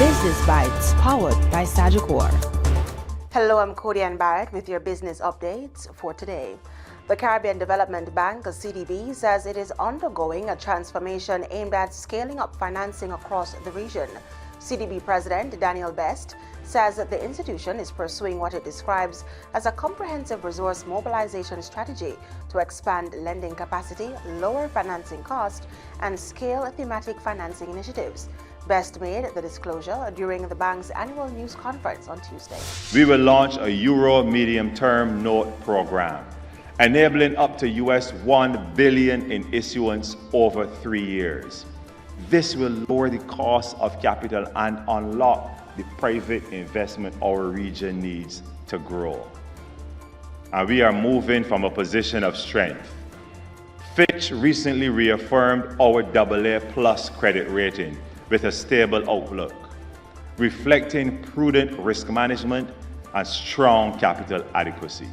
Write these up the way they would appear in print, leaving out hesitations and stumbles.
Business Bites, powered by Sagicor. Hello, I'm Cody Barrett with your business updates for today. The Caribbean Development Bank, CDB, says it is undergoing a transformation aimed at scaling up financing across the region. CDB President Daniel Best says that the institution is pursuing what it describes as a comprehensive resource mobilization strategy to expand lending capacity, lower financing costs, and scale thematic financing initiatives. Best made the disclosure during the bank's annual news conference on Tuesday. We will launch a Euro medium-term note program, enabling up to US $1 billion in issuance over 3 years. This will lower the cost of capital and unlock the private investment our region needs to grow. And we are moving from a position of strength. Fitch recently reaffirmed our AA+ credit rating with a stable outlook, reflecting prudent risk management and strong capital adequacy.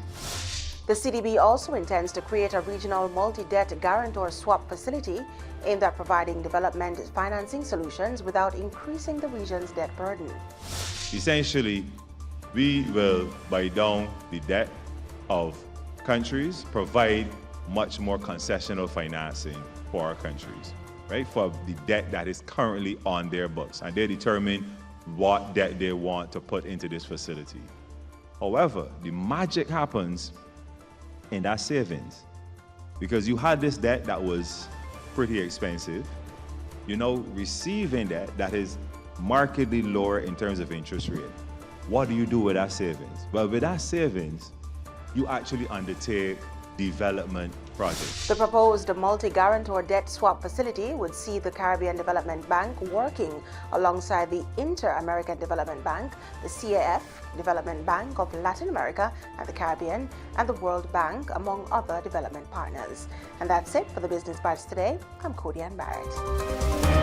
The CDB also intends to create a regional multi-debt guarantor swap facility aimed at providing development financing solutions without increasing the region's debt burden. Essentially, we will buy down the debt of countries, provide much more concessional financing for our countries, right? For the debt that is currently on their books, and they determine what debt they want to put into this facility. However, the magic happens in that savings, because you had this debt that was pretty expensive, receiving that is markedly lower in terms of interest rate. What do you do with that savings? Well, with that savings, you actually undertake development projects. The proposed multi-guarantor debt swap facility would see the Caribbean Development Bank working alongside the Inter-American Development Bank, the CAF Development Bank of Latin America and the Caribbean, and the World Bank, among other development partners. And that's it for the Business Bites today. I'm Cody Barrett.